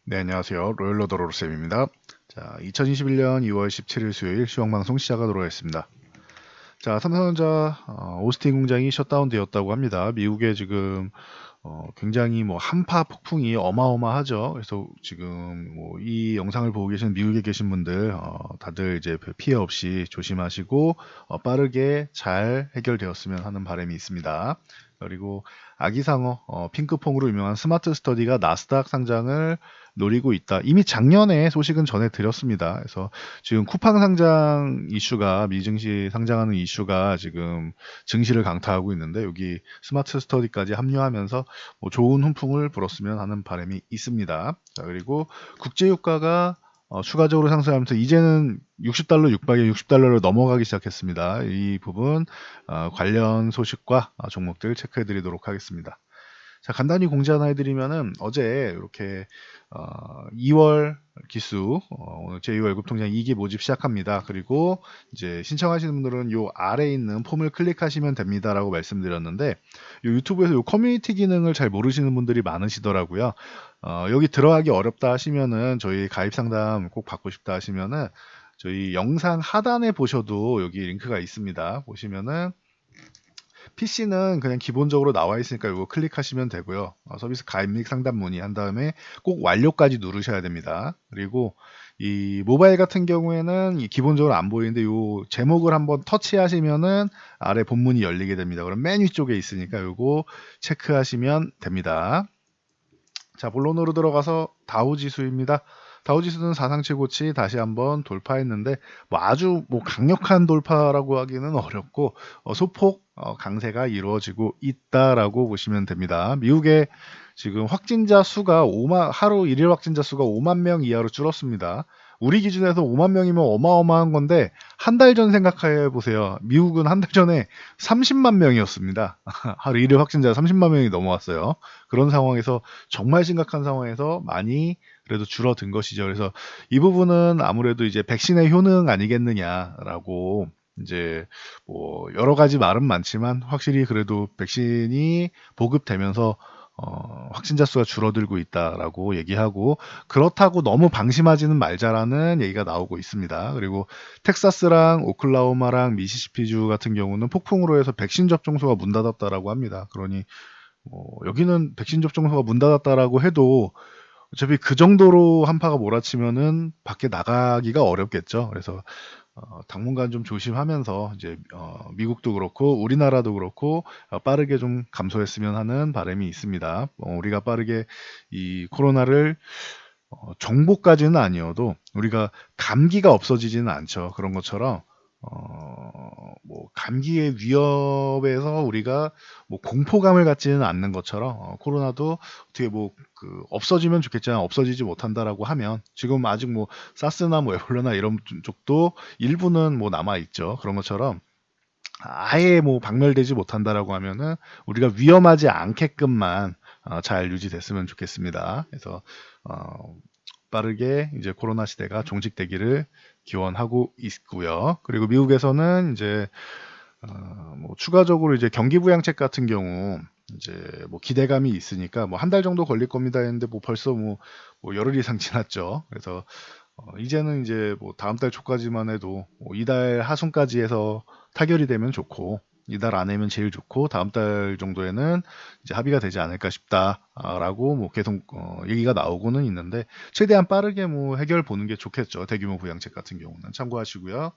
네, 안녕하세요. 로열러더로쌤입니다. 자, 2021년 2월 17일 수요일 시황방송 시작하도록 하겠습니다. 자, 삼성전자 오스틴 공장이 셧다운되었다고 합니다. 미국에 지금 굉장히 뭐 한파 폭풍이 어마어마하죠. 그래서 지금 뭐 이 영상을 보고 계신 미국에 계신 분들 다들 이제 피해 없이 조심하시고 빠르게 잘 해결되었으면 하는 바람이 있습니다. 그리고 아기상어 핑크퐁으로 유명한 스마트 스터디가 나스닥 상장을 노리고 있다. 이미 작년에 소식은 전해드렸습니다. 그래서 지금 쿠팡 상장 이슈가 미증시 상장하는 이슈가 지금 증시를 강타하고 있는데 여기 스마트 스터디까지 합류하면서 뭐 좋은 훈풍을 불었으면 하는 바람이 있습니다. 자, 그리고 국제유가가 추가적으로 상승하면서 이제는 60달러 육박에 60달러를 넘어가기 시작했습니다. 이 부분 관련 소식과 종목들 체크해 드리도록 하겠습니다. 자, 간단히 공지 하나 해드리면은 어제 이렇게 2월 기수 오늘 제2월급 통장 2기 모집 시작합니다. 그리고 이제 신청하시는 분들은 요 아래에 있는 폼을 클릭하시면 됩니다라고 말씀드렸는데 요 유튜브에서 요 커뮤니티 기능을 잘 모르시는 분들이 많으시더라고요. 여기 들어가기 어렵다 하시면은 저희 가입 상담 꼭 받고 싶다 하시면은 저희 영상 하단에 보셔도 여기 링크가 있습니다. 보시면은 PC는 그냥 기본적으로 나와 있으니까 이거 클릭하시면 되고요. 서비스 가입 및 상담 문의한 다음에 꼭 완료까지 누르셔야 됩니다. 그리고 이 모바일 같은 경우에는 이 기본적으로 안 보이는데 요 제목을 한번 터치하시면은 아래 본문이 열리게 됩니다. 그럼 맨 위쪽에 있으니까 요거 체크하시면 됩니다. 자, 본론으로 들어가서 다우 지수입니다. 다우 지수는 사상 최고치 다시 한번 돌파했는데 뭐 아주 뭐 강력한 돌파라고 하기는 어렵고 소폭 강세가 이루어지고 있다라고 보시면 됩니다. 미국의 지금 확진자 수가 하루 일일 확진자 수가 5만 명 이하로 줄었습니다. 우리 기준에서 5만 명이면 어마어마한 건데 한 달 전 생각해 보세요. 미국은 한 달 전에 30만 명이었습니다. 하루 일일 확진자가 30만 명이 넘어왔어요. 그런 상황에서 정말 심각한 상황에서 많이 그래도 줄어든 것이죠. 그래서 이 부분은 아무래도 이제 백신의 효능 아니겠느냐라고 이제 뭐 여러 가지 말은 많지만 확실히 그래도 백신이 보급되면서 확진자 수가 줄어들고 있다라고 얘기하고 그렇다고 너무 방심하지는 말자라는 얘기가 나오고 있습니다. 그리고 텍사스랑 오클라호마랑 미시시피주 같은 경우는 폭풍으로 해서 백신 접종소가 문 닫았다라고 합니다. 그러니 여기는 백신 접종소가 문 닫았다라고 해도 어차피 그 정도로 한파가 몰아치면은 밖에 나가기가 어렵겠죠. 그래서 당분간 좀 조심하면서 이제 미국도 그렇고 우리나라도 그렇고 빠르게 좀 감소했으면 하는 바람이 있습니다. 우리가 빠르게 이 코로나를 정보까지는 아니어도 우리가 감기가 없어지지는 않죠. 그런 것처럼 뭐 감기의 위협에서 우리가 뭐 공포감을 갖지는 않는 것처럼 코로나도 어떻게 뭐 그 없어지면 좋겠지만 없어지지 못한다라고 하면 지금 아직 뭐 사스나 뭐 에볼라나 이런 쪽도 일부는 뭐 남아 있죠. 그런 것처럼 아예 뭐 박멸되지 못한다라고 하면은 우리가 위험하지 않게끔만 잘 유지됐으면 좋겠습니다. 그래서 어, 빠르게 이제 코로나 시대가 종식되기를 기원하고 있고요. 그리고 미국에서는 이제 뭐 추가적으로 이제 경기 부양책 같은 경우 이제 뭐 기대감이 있으니까 뭐 한 달 정도 걸릴 겁니다 했는데 뭐 벌써 뭐 열흘 이상 지났죠. 그래서 이제는 이제 뭐 다음 달 초까지만 해도 뭐 이달 하순까지 해서 타결이 되면 좋고 이달 안에면 제일 좋고 다음 달 정도에는 이제 합의가 되지 않을까 싶다라고 뭐 계속 얘기가 나오고는 있는데 최대한 빠르게 뭐 해결 보는 게 좋겠죠. 대규모 부양책 같은 경우는 참고하시고요.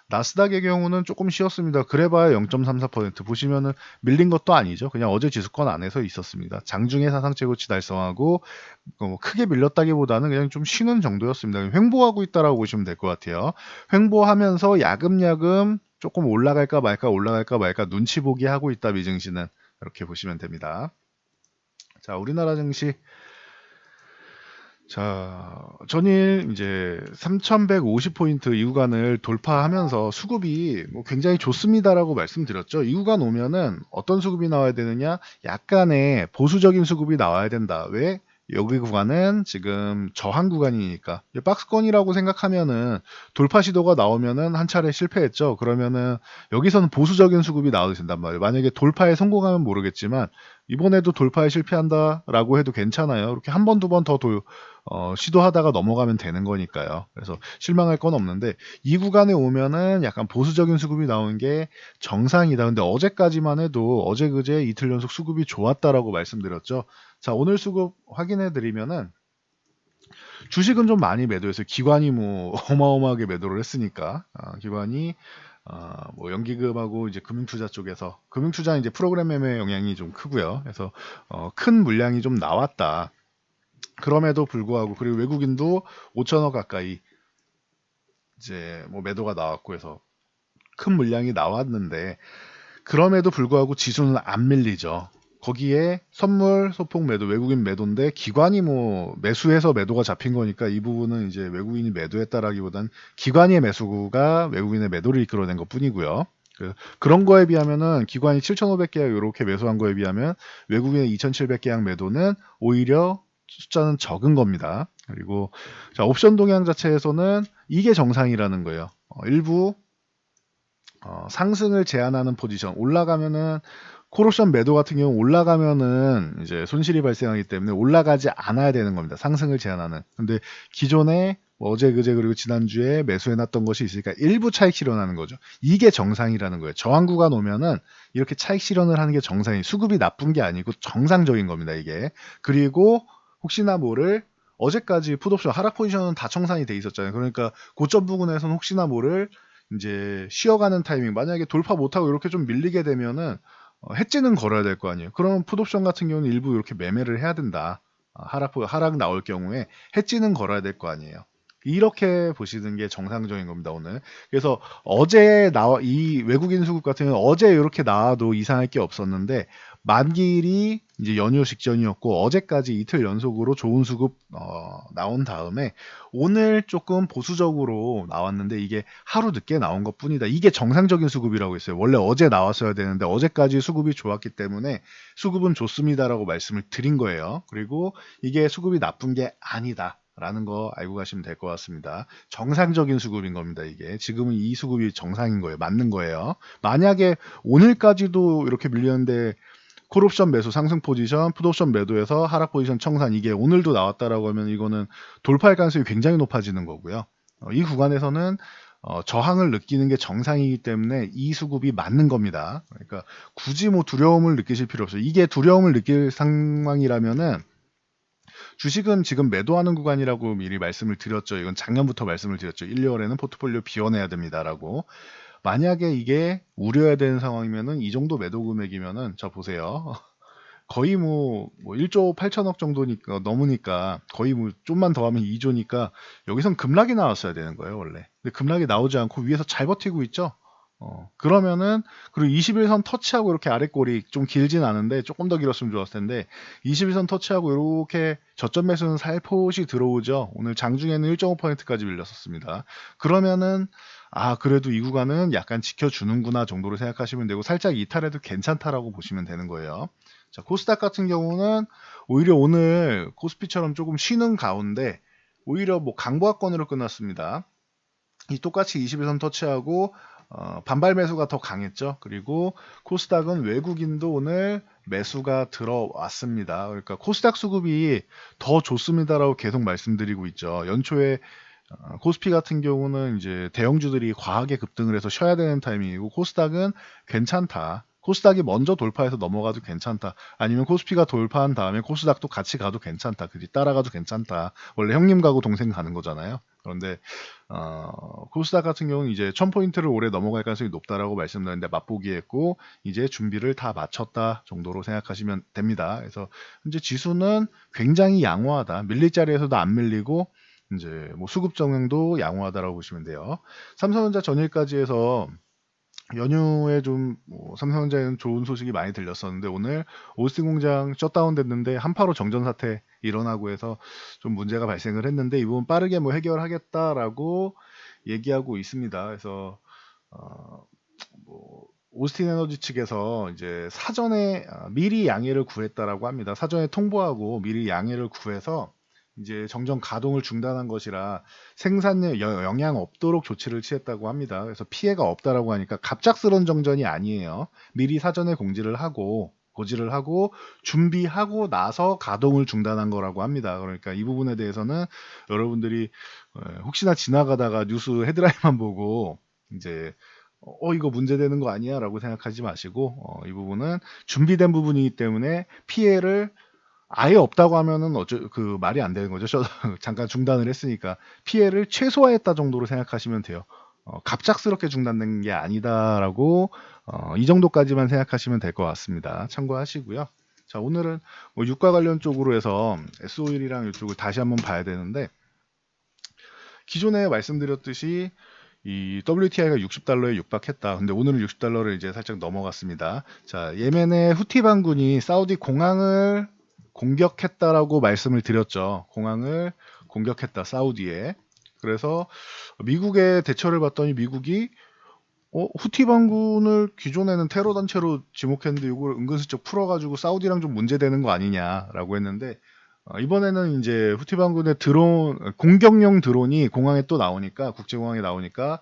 나스닥의 경우는 조금 쉬었습니다. 그래봐야 0.34% 보시면은 밀린 것도 아니죠. 그냥 어제 지수권 안에서 있었습니다. 장중에 사상 최고치 달성하고 뭐 크게 밀렸다기보다는 그냥 좀 쉬는 정도였습니다. 횡보하고 있다라고 보시면 될 것 같아요. 횡보하면서 야금야금 조금 올라갈까 말까 올라갈까 말까 눈치 보기 하고 있다 미증시는 이렇게 보시면 됩니다. 자, 우리나라 증시 자, 전일 이제 3150포인트 이 구간을 돌파하면서 수급이 뭐 굉장히 좋습니다라고 말씀드렸죠. 이 구간 오면은 어떤 수급이 나와야 되느냐? 약간의 보수적인 수급이 나와야 된다. 왜? 여기 구간은 지금 저항 구간이니까 박스권이라고 생각하면은 돌파 시도가 나오면은 한 차례 실패했죠. 그러면은 여기서는 보수적인 수급이 나와도 된단 말이에요. 만약에 돌파에 성공하면 모르겠지만 이번에도 돌파에 실패한다라고 해도 괜찮아요. 이렇게 한 번, 두 번 더 시도하다가 넘어가면 되는 거니까요. 그래서 실망할 건 없는데 이 구간에 오면은 약간 보수적인 수급이 나오는 게 정상이다. 근데 어제까지만 해도 어제 그제 이틀 연속 수급이 좋았다라고 말씀드렸죠. 자, 오늘 수급 확인해 드리면은 주식은 좀 많이 매도해서 기관이 뭐 어마어마하게 매도를 했으니까 기관이 뭐 연기금하고 이제 금융투자 쪽에서 금융투자는 이제 프로그램 매매 영향이 좀 크고요. 그래서 큰 물량이 좀 나왔다. 그럼에도 불구하고 그리고 외국인도 5천억 가까이 이제 뭐 매도가 나왔고 해서 큰 물량이 나왔는데 그럼에도 불구하고 지수는 안 밀리죠. 거기에 선물 소폭 매도 외국인 매도인데 기관이 뭐 매수해서 매도가 잡힌 거니까 이 부분은 이제 외국인이 매도했다라기보단 기관의 매수가 외국인의 매도를 이끌어낸 것 뿐이고요. 그런 거에 비하면은 기관이 7,500계약 이렇게 매수한 거에 비하면 외국인의 2,700계약 매도는 오히려 숫자는 적은 겁니다. 그리고 자, 옵션 동향 자체에서는 이게 정상이라는 거예요. 일부 상승을 제한하는 포지션 올라가면은 콜옵션 매도 같은 경우 올라가면은 이제 손실이 발생하기 때문에 올라가지 않아야 되는 겁니다. 상승을 제한하는. 근데 기존에 뭐 어제 그제 그리고 지난주에 매수해놨던 것이 있으니까 일부 차익 실현하는 거죠. 이게 정상이라는 거예요. 저항 구간 오면은 이렇게 차익 실현을 하는 게 정상이 수급이 나쁜 게 아니고 정상적인 겁니다. 이게. 그리고 혹시나 모를 어제까지 풋옵션 하락 포지션은 다 청산이 돼 있었잖아요. 그러니까 고점 부근에서는 혹시나 모를 이제 쉬어가는 타이밍 만약에 돌파 못하고 이렇게 좀 밀리게 되면은 해지는 걸어야 될 거 아니에요. 그러면 풋옵션 같은 경우는 일부 이렇게 매매를 해야 된다. 하락 나올 경우에 해지는 걸어야 될 거 아니에요. 이렇게 보시는 게 정상적인 겁니다, 오늘. 그래서 이 외국인 수급 같은 경우는 어제 이렇게 나와도 이상할 게 없었는데, 만기일이 이제 연휴 직전이었고, 어제까지 이틀 연속으로 좋은 수급, 나온 다음에, 오늘 조금 보수적으로 나왔는데, 이게 하루 늦게 나온 것 뿐이다. 이게 정상적인 수급이라고 했어요. 원래 어제 나왔어야 되는데, 어제까지 수급이 좋았기 때문에, 수급은 좋습니다라고 말씀을 드린 거예요. 그리고 이게 수급이 나쁜 게 아니다. 라는 거 알고 가시면 될 것 같습니다. 정상적인 수급인 겁니다, 이게. 지금은 이 수급이 정상인 거예요. 맞는 거예요. 만약에 오늘까지도 이렇게 밀렸는데 콜옵션 매수 상승 포지션, 풋옵션 매도에서 하락 포지션 청산 이게 오늘도 나왔다라고 하면 이거는 돌파할 가능성이 굉장히 높아지는 거고요. 이 구간에서는 저항을 느끼는 게 정상이기 때문에 이 수급이 맞는 겁니다. 그러니까 굳이 뭐 두려움을 느끼실 필요 없어요. 이게 두려움을 느낄 상황이라면은 주식은 지금 매도하는 구간이라고 미리 말씀을 드렸죠. 이건 작년부터 말씀을 드렸죠. 1, 2월에는 포트폴리오 비워내야 됩니다라고. 만약에 이게 우려해야 되는 상황이면은 이 정도 매도 금액이면은 자 보세요. 거의 뭐 1조 8천억 정도니까 넘으니까 거의 뭐 좀만 더 하면 2조니까 여기선 급락이 나왔어야 되는 거예요, 원래. 근데 급락이 나오지 않고 위에서 잘 버티고 있죠. 그러면은 그리고 21선 터치하고 이렇게 아래 꼬리 좀 길진 않은데 조금 더 길었으면 좋았을 텐데 21선 터치하고 이렇게 저점 매수는 살포시 들어오죠. 오늘 장중에는 1.5%까지 밀렸었습니다. 그러면은 그래도 이 구간은 약간 지켜주는구나 정도로 생각하시면 되고 살짝 이탈해도 괜찮다라고 보시면 되는 거예요. 자, 코스닥 같은 경우는 오히려 오늘 코스피처럼 조금 쉬는 가운데 오히려 뭐 강보합권으로 끝났습니다. 이 똑같이 21선 터치하고 반발 매수가 더 강했죠. 그리고 코스닥은 외국인도 오늘 매수가 들어왔습니다. 그러니까 코스닥 수급이 더 좋습니다라고 계속 말씀드리고 있죠. 연초에 코스피 같은 경우는 이제 대형주들이 과하게 급등을 해서 쉬어야 되는 타이밍이고 코스닥은 괜찮다. 코스닥이 먼저 돌파해서 넘어가도 괜찮다. 아니면 코스피가 돌파한 다음에 코스닥도 같이 가도 괜찮다. 그 뒤 따라가도 괜찮다. 원래 형님 가고 동생 가는 거잖아요. 그런데 코스닥 같은 경우는 이제 1000포인트를 올해 넘어갈 가능성이 높다라고 말씀드렸는데 맛보기 했고 이제 준비를 다 마쳤다 정도로 생각하시면 됩니다. 그래서 현재 지수는 굉장히 양호하다. 밀릴 자리에서도 안 밀리고 이제 뭐 수급 정형도 양호하다라고 보시면 돼요. 삼성전자 전일까지 해서 연휴에 좀뭐 삼성전자에는 좋은 소식이 많이 들렸었는데 오늘 오스틴 공장 셧다운 됐는데 한파로 정전 사태 일어나고 해서 좀 문제가 발생을 했는데 이 부분 빠르게 뭐 해결하겠다라고 얘기하고 있습니다. 그래서 어, 뭐 오스틴 에너지 측에서 이제 사전에 미리 양해를 구했다라고 합니다. 사전에 통보하고 미리 양해를 구해서 이제 정정 가동을 중단한 것이라 생산에 영향 없도록 조치를 취했다고 합니다. 그래서 피해가 없다라고 하니까 갑작스러운 정전이 아니에요. 미리 사전에 고지를 하고 준비하고 나서 가동을 중단한 거라고 합니다. 그러니까 이 부분에 대해서는 여러분들이 혹시나 지나가다가 뉴스 헤드라인만 보고 이제 이거 문제되는 거 아니야? 라고 생각하지 마시고, 이 부분은 준비된 부분이기 때문에 피해를 아예 없다고 하면은 그 말이 안 되는 거죠. 잠깐 중단을 했으니까 피해를 최소화했다 정도로 생각하시면 돼요. 갑작스럽게 중단된 게 아니다라고 이 정도까지만 생각하시면 될 것 같습니다. 참고하시고요. 자, 오늘은 뭐 유가 관련 쪽으로 해서 S-오일이랑 이쪽을 다시 한번 봐야 되는데 기존에 말씀드렸듯이 이 WTI가 60달러에 육박했다. 근데 오늘은 60달러를 이제 살짝 넘어갔습니다. 자, 예멘의 후티 반군이 사우디 공항을 공격했다라고 말씀을 드렸죠. 공항을 공격했다, 사우디에. 그래서 미국의 대처를 봤더니 미국이 후티 반군을 기존에는 테러 단체로 지목했는데 이걸 은근슬쩍 풀어가지고 사우디랑 좀 문제되는 거 아니냐라고 했는데 이번에는 이제 후티 반군의 공격용 드론이 공항에 또 나오니까 국제공항에 나오니까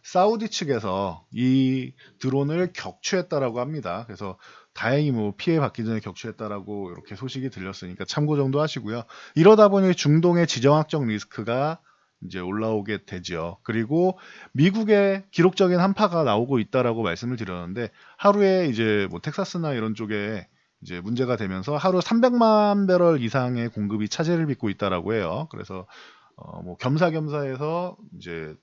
사우디 측에서 이 드론을 격추했다라고 합니다. 그래서 다행히 뭐 피해 받기 전에 격추했다라고 이렇게 소식이 들렸으니까 참고 정도 하시고요. 이러다 보니 중동의 지정학적 리스크가 이제 올라오게 되죠. 그리고 미국의 기록적인 한파가 나오고 있다라고 말씀을 드렸는데 하루에 이제 뭐 텍사스나 이런 쪽에 이제 문제가 되면서 하루 300만 배럴 이상의 공급이 차질을 빚고 있다라고 해요. 그래서 뭐 겸사겸사해서 이제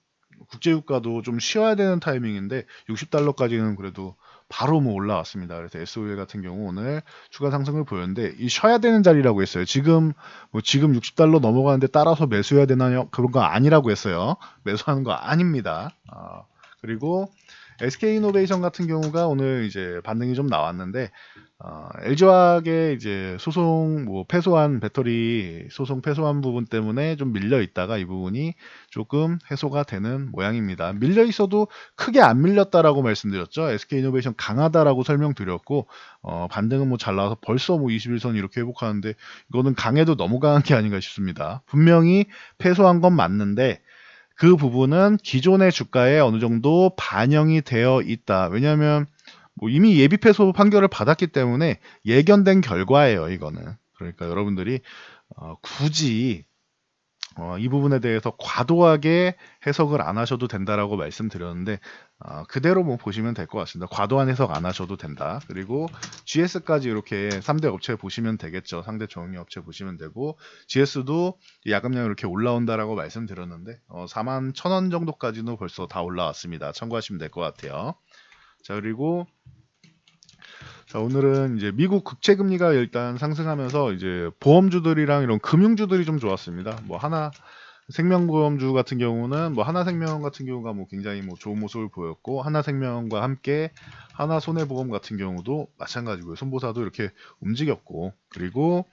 국제유가도 좀 쉬어야 되는 타이밍인데 60달러까지는 그래도 바로 뭐 올라왔습니다. 그래서 S-오일 같은 경우 오늘 추가 상승을 보였는데 이 쉬어야 되는 자리라고 했어요. 지금 60달러 넘어가는데 따라서 매수해야 되나요? 그런 거 아니라고 했어요. 매수하는 거 아닙니다. 그리고 SK이노베이션 같은 경우가 오늘 이제 반등이 좀 나왔는데 LG화학의 이제 배터리 소송 패소한 부분 때문에 좀 밀려 있다가 이 부분이 조금 해소가 되는 모양입니다. 밀려 있어도 크게 안 밀렸다라고 말씀드렸죠. SK이노베이션 강하다라고 설명드렸고 반등은 뭐 잘 나와서 벌써 뭐 21선 이렇게 회복하는데 이거는 강해도 너무 강한 게 아닌가 싶습니다. 분명히 패소한 건 맞는데 그 부분은 기존의 주가에 어느 정도 반영이 되어 있다. 왜냐하면 뭐 이미 예비 패소 판결을 받았기 때문에 예견된 결과예요, 이거는. 그러니까 여러분들이 굳이 이 부분에 대해서 과도하게 해석을 안 하셔도 된다라고 말씀드렸는데 그대로 뭐 보시면 될 것 같습니다. 과도한 해석 안 하셔도 된다. 그리고 GS까지 이렇게 3대 업체 보시면 되겠죠. 상대 정유 업체 보시면 되고 GS도 야금양 이렇게 올라온다라고 말씀드렸는데 4만 1,000원 정도까지도 벌써 다 올라왔습니다. 참고하시면 될 것 같아요. 자, 그리고 자, 오늘은 이제 미국 국채 금리가 일단 상승하면서 이제 보험주들이랑 이런 금융주들이 좀 좋았습니다. 뭐 생명보험주 같은 경우는 뭐 하나생명 같은 경우가 뭐 굉장히 뭐 좋은 모습을 보였고 하나생명과 함께 하나손해보험 같은 경우도 마찬가지고요. 손보사도 이렇게 움직였고 그리고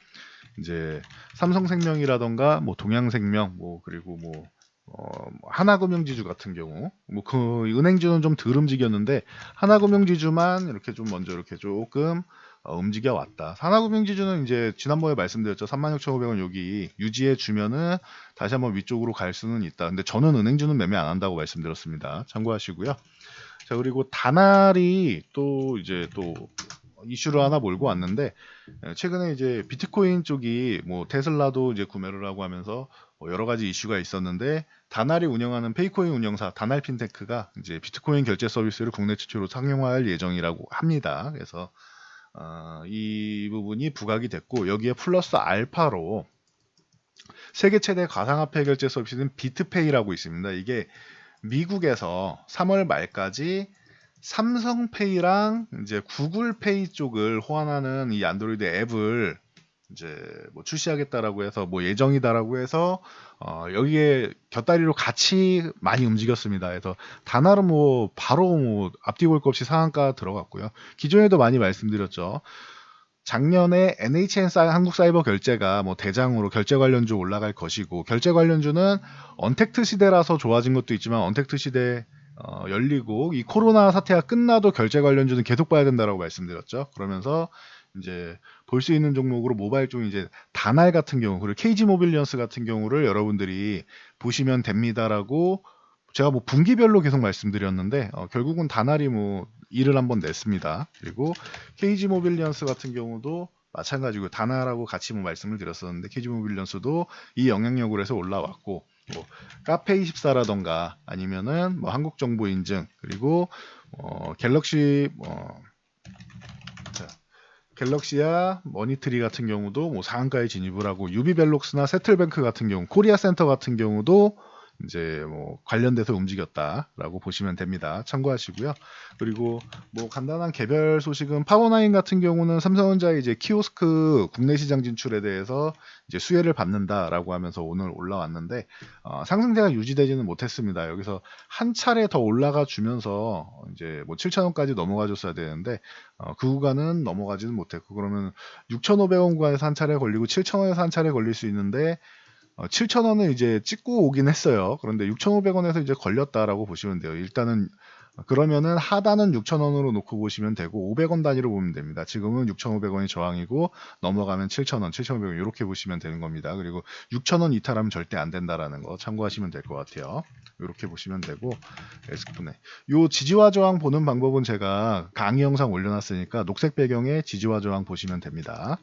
이제 삼성생명이라던가 뭐 동양생명 뭐 그리고 뭐 하나금융지주 같은 경우 뭐 그 은행주는 좀 덜 움직였는데 하나금융지주만 이렇게 좀 먼저 이렇게 조금 움직여 왔다. 하나금융지주는 이제 지난번에 말씀드렸죠. 36,500원 여기 유지해 주면은 다시 한번 위쪽으로 갈 수는 있다. 근데 저는 은행주는 매매 안 한다고 말씀드렸습니다. 참고하시고요. 자, 그리고 다날이 또 이제 또 이슈를 하나 몰고 왔는데 최근에 이제 비트코인 쪽이 뭐 테슬라도 이제 구매를 하고 하면서 뭐 여러 가지 이슈가 있었는데 다날이 운영하는 페이코인 운영사 다날 핀테크가 이제 비트코인 결제 서비스를 국내 최초로 상용화할 예정이라고 합니다. 그래서 이 부분이 부각이 됐고 여기에 플러스 알파로 세계 최대 가상화폐 결제 서비스는 비트페이라고 있습니다. 이게 미국에서 3월 말까지 삼성페이랑 이제 구글페이 쪽을 호환하는 이 안드로이드 앱을 이제 뭐 출시하겠다라고 해서 뭐 예정이다라고 해서 여기에 곁다리로 같이 많이 움직였습니다. 그래서 다날은 뭐 바로 뭐 앞뒤 볼 것 없이 상한가 들어갔고요. 기존에도 많이 말씀드렸죠. 작년에 NHN 한국사이버 결제가 뭐 대장으로 결제 관련주 올라갈 것이고 결제 관련주는 언택트 시대라서 좋아진 것도 있지만 언택트 시대 열리고 이 코로나 사태가 끝나도 결제 관련주는 계속 봐야 된다라고 말씀드렸죠. 그러면서 이제 볼 수 있는 종목으로 모바일 쪽 이제 다날 같은 경우 그리고 KG 모빌리언스 같은 경우를 여러분들이 보시면 됩니다라고 제가 뭐 분기별로 계속 말씀드렸는데 결국은 다날이 뭐 일을 한번 냈습니다. 그리고 KG 모빌리언스 같은 경우도 마찬가지고 다날하고 같이 뭐 말씀을 드렸었는데 KG 모빌리언스도 이 영향력으로 해서 올라왔고 뭐 카페24라던가 아니면은 뭐 한국정보인증 그리고 갤럭시 자, 갤럭시야 머니트리 같은 경우도 뭐 상한가에 진입을 하고 유비벨록스나 세틀뱅크 같은 경우 코리아센터 같은 경우도 이제 뭐 관련돼서 움직였다라고 보시면 됩니다. 참고하시고요. 그리고 뭐 간단한 개별 소식은 파워나인 같은 경우는 삼성전자의 이제 키오스크 국내 시장 진출에 대해서 이제 수혜를 받는다라고 하면서 오늘 올라왔는데 상승세가 유지되지는 못했습니다. 여기서 한 차례 더 올라가 주면서 이제 뭐 7,000원까지 넘어가 줬어야 되는데 그 구간은 넘어가지는 못했고 그러면 6,500원 구간에서 한 차례 걸리고 7,000원에서 한 차례 걸릴 수 있는데 7,000원을 이제 찍고 오긴 했어요. 그런데 6,500원에서 이제 걸렸다라고 보시면 돼요. 일단은 그러면은 하단은 6,000원으로 놓고 보시면 되고 500원 단위로 보면 됩니다. 지금은 6,500원이 저항이고 넘어가면 7,000원, 7,500원 이렇게 보시면 되는 겁니다. 그리고 6,000원 이탈하면 절대 안 된다라는 거 참고하시면 될 것 같아요. 이렇게 보시면 되고 에스쿠네. 요 지지와 저항 보는 방법은 제가 강의 영상 올려놨으니까 녹색 배경에 지지와 저항 보시면 됩니다.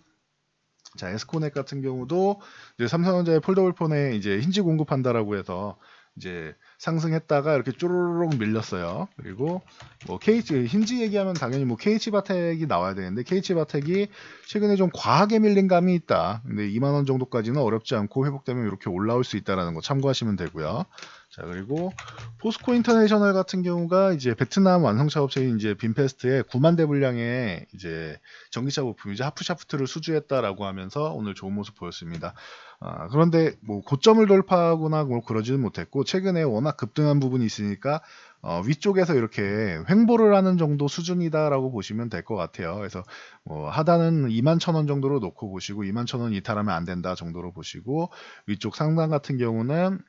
자, 에스코넥 같은 경우도 이제 삼성전자의 폴더블 폰에 이제 힌지 공급한다라고 해서 이제 상승했다가 이렇게 쪼르륵 밀렸어요. 그리고 뭐 KH 힌지 얘기하면 당연히 뭐 KH바텍이 나와야 되는데 KH바텍이 최근에 좀 과하게 밀린 감이 있다. 근데 2만 원 정도까지는 어렵지 않고 회복되면 이렇게 올라올 수 있다라는 거 참고하시면 되고요. 자, 그리고 포스코 인터내셔널 같은 경우가 이제 베트남 완성차 업체인 이제 빈페스트에 9만 대 분량의 이제 전기차 부품이죠. 하프샤프트를 수주했다라고 하면서 오늘 좋은 모습 보였습니다. 그런데 뭐 고점을 돌파하거나 뭐 그러지는 못했고 최근에 워낙 급등한 부분이 있으니까 위쪽에서 이렇게 횡보를 하는 정도 수준이다라고 보시면 될 것 같아요. 그래서 뭐 하단은 2만 1,000원 정도로 놓고 보시고 2만 1,000원 이탈하면 안 된다 정도로 보시고 위쪽 상단 같은 경우는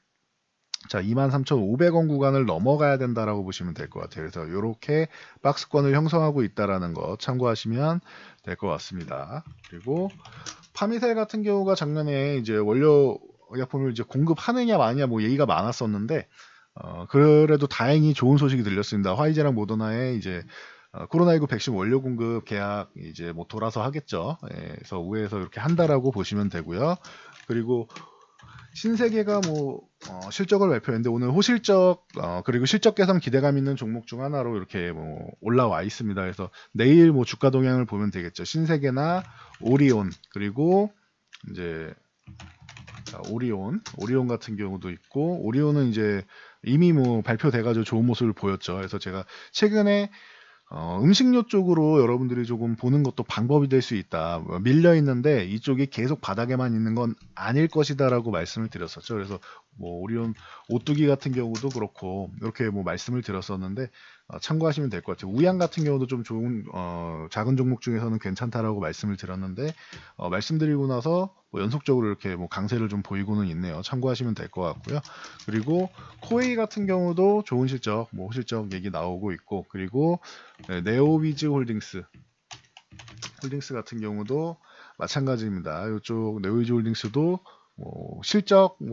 자, 23,500원 구간을 넘어가야 된다라고 보시면 될 것 같아요. 그래서 이렇게 박스권을 형성하고 있다라는 거 참고하시면 될 것 같습니다. 그리고 파미셀 같은 경우가 작년에 이제 원료 의약품을 이제 공급하느냐 마느냐 뭐 얘기가 많았었는데 그래도 다행히 좋은 소식이 들렸습니다. 화이자랑 모더나의 이제 코로나19 백신 원료 공급 계약 이제 뭐 돌아서 하겠죠. 예, 그래서 우회해서 이렇게 한다라고 보시면 되고요. 그리고 신세계가 뭐 실적을 발표했는데 오늘 호실적 그리고 실적 개선 기대감 있는 종목 중 하나로 이렇게 뭐 올라와 있습니다. 그래서 내일 뭐 주가 동향을 보면 되겠죠. 신세계나 오리온 그리고 이제 오리온 같은 경우도 있고 오리온은 이제 이미 뭐 발표돼가지고 좋은 모습을 보였죠. 그래서 제가 최근에 음식료 쪽으로 여러분들이 조금 보는 것도 방법이 될 수 있다. 밀려 있는데 이쪽이 계속 바닥에만 있는 건 아닐 것이다라고 말씀을 드렸었죠. 그래서 뭐 오리온 오뚜기 같은 경우도 그렇고 이렇게 뭐 말씀을 드렸었는데 참고하시면 될 것 같아요. 우양 같은 경우도 좀 좋은 작은 종목 중에서는 괜찮다라고 말씀을 드렸는데 말씀드리고 나서 뭐 연속적으로 이렇게 뭐 강세를 좀 보이고는 있네요. 참고하시면 될 것 같고요. 그리고 코웨이 같은 경우도 좋은 실적, 뭐 실적 얘기 나오고 있고 그리고 네오위즈 홀딩스 같은 경우도 마찬가지입니다. 이쪽 네오위즈 홀딩스도 뭐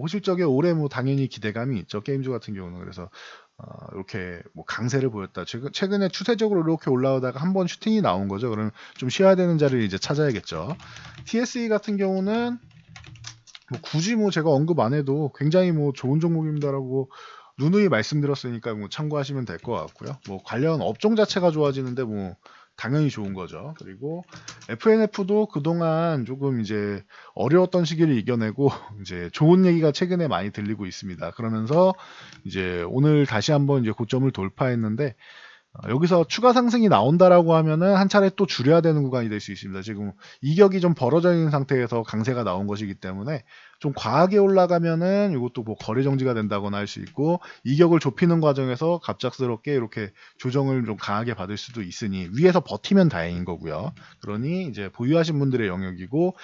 호실적에 올해 뭐 당연히 기대감이 있죠. 게임즈 같은 경우는 그래서 이렇게 뭐 강세를 보였다. 최근에 추세적으로 이렇게 올라오다가 한번 슈팅이 나온 거죠. 그럼 좀 쉬어야 되는 자리를 이제 찾아야겠죠. TSE 같은 경우는 뭐 굳이 뭐 제가 언급 안 해도 굉장히 뭐 좋은 종목입니다라고 누누이 말씀드렸으니까 뭐 참고하시면 될 것 같고요. 뭐 관련 업종 자체가 좋아지는데 뭐 당연히 좋은 거죠. 그리고 FNF도 그동안 조금 이제 어려웠던 시기를 이겨내고 이제 좋은 얘기가 최근에 많이 들리고 있습니다. 그러면서 이제 오늘 다시 한번 이제 고점을 돌파했는데 여기서 추가 상승이 나온다라고 하면은 한 차례 또 줄여야 되는 구간이 될 수 있습니다. 지금 이격이 좀 벌어져 있는 상태에서 강세가 나온 것이기 때문에 좀 과하게 올라가면은 이것도 뭐 거래 정지가 된다거나 할 수 있고 이격을 좁히는 과정에서 갑작스럽게 이렇게 조정을 좀 강하게 받을 수도 있으니 위에서 버티면 다행인 거고요. 그러니 이제 보유하신 분들의 영역이고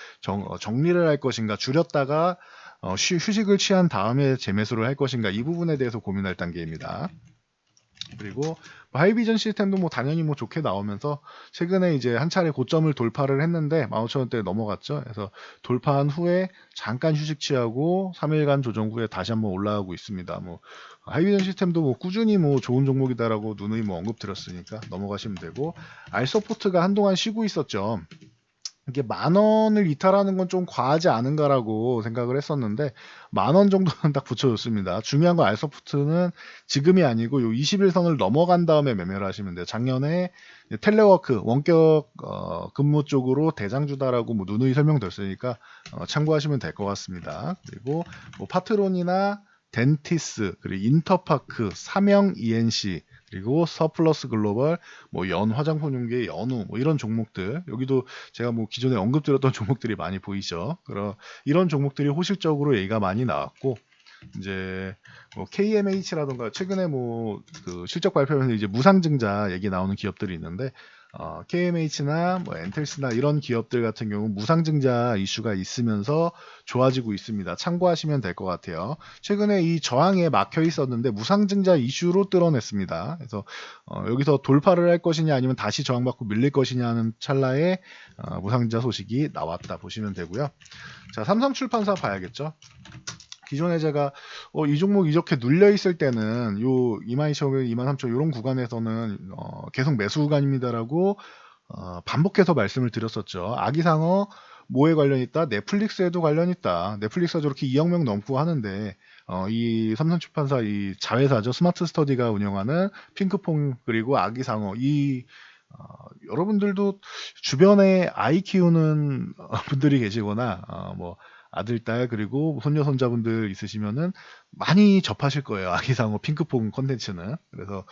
정리를 할 것인가 줄였다가 휴식을 취한 다음에 재매수를 할 것인가 이 부분에 대해서 고민할 단계입니다. 그리고 뭐 하이비전 시스템도 뭐 당연히 뭐 좋게 나오면서 최근에 이제 한 차례 고점을 돌파를 했는데 15,000원대에 넘어갔죠. 그래서 돌파한 후에 잠깐 휴식 취하고 3일간 조정 후에 다시 한번 올라가고 있습니다. 뭐 하이비전 시스템도 뭐 꾸준히 뭐 좋은 종목이다라고 누누이 뭐 언급드렸으니까 넘어가시면 되고, 알서포트가 한동안 쉬고 있었죠. 이게 10,000원을 이탈하는 건 좀 과하지 않은가라고 생각을 했었는데 10,000원 정도는 딱 붙여줬습니다. 중요한 건 알서프트는 지금이 아니고 요 21선을 넘어간 다음에 매매를 하시면 돼요. 작년에 텔레워크 원격 근무 쪽으로 대장주다라고 뭐 누누이 설명드렸으니까 참고하시면 될 것 같습니다. 그리고 뭐 파트론이나 덴티스, 그리고 인터파크, 삼영 ENC, 그리고 서플러스 글로벌, 뭐 연 화장품 용기의 연우, 뭐 이런 종목들, 여기도 제가 뭐 기존에 언급드렸던 종목들이 많이 보이죠. 그런 이런 종목들이 호실적으로 얘기가 많이 나왔고, 이제 뭐 KMH라던가 최근에 뭐 그 실적 발표하면서 이제 무상증자 얘기 나오는 기업들이 있는데, KMH나 뭐 엔텔스나 이런 기업들 같은 경우 무상증자 이슈가 있으면서 좋아지고 있습니다. 참고하시면 될 것 같아요. 최근에 이 저항에 막혀 있었는데 무상증자 이슈로 뚫어냈습니다. 그래서 여기서 돌파를 할 것이냐 아니면 다시 저항받고 밀릴 것이냐 하는 찰나에 무상증자 소식이 나왔다 보시면 되고요. 자, 삼성출판사 봐야겠죠. 기존에 제가 이 종목 이렇게 눌려 있을 때는 요 22,000원, 23,000원 이런 구간에서는 계속 매수 구간입니다라고 반복해서 말씀을 드렸었죠. 아기상어 뭐에 관련 있다? 넷플릭스에도 관련 있다. 넷플릭스가 저렇게 2억 명 넘고 하는데 이 삼성출판사 이 자회사죠. 스마트 스터디가 운영하는 핑크퐁 그리고 아기상어 여러분들도 주변에 아이 키우는 분들이 계시거나 뭐 아들, 딸 그리고 손녀, 손자분들 있으시면은 많이 접하실 거예요. 아기상어 핑크퐁 콘텐츠는. 그래서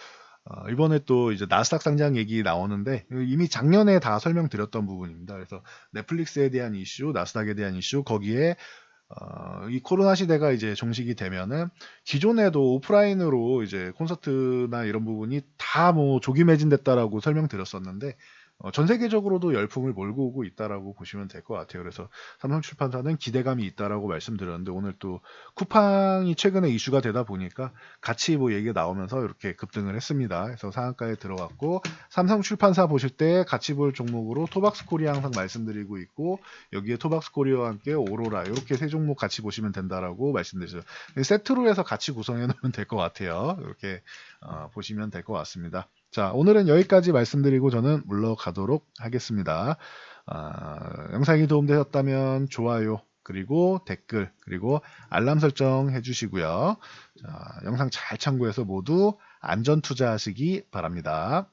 이번에 또 이제 나스닥 상장 얘기 나오는데 이미 작년에 다 설명드렸던 부분입니다. 그래서 넷플릭스에 대한 이슈, 나스닥에 대한 이슈, 거기에 이 코로나 시대가 이제 종식이 되면은 기존에도 오프라인으로 이제 콘서트나 이런 부분이 다 뭐 조기 매진됐다라고 설명드렸었는데 전 세계적으로도 열풍을 몰고 오고 있다라고 보시면 될 것 같아요. 그래서 삼성출판사는 기대감이 있다라고 말씀드렸는데 오늘 또 쿠팡이 최근에 이슈가 되다 보니까 같이 뭐 얘기가 나오면서 이렇게 급등을 했습니다. 그래서 상한가에 들어갔고, 삼성출판사 보실 때 같이 볼 종목으로 토박스코리아 항상 말씀드리고 있고, 여기에 토박스코리아와 함께 오로라 이렇게 세 종목 같이 보시면 된다라고 말씀드렸어요. 세트로 해서 같이 구성해 놓으면 될 것 같아요. 이렇게 보시면 될 것 같습니다. 자, 오늘은 여기까지 말씀드리고 저는 물러가도록 하겠습니다. 영상이 도움되셨다면 좋아요, 그리고 댓글, 그리고 알람 설정 해주시고요. 자, 영상 잘 참고해서 모두 안전 투자하시기 바랍니다.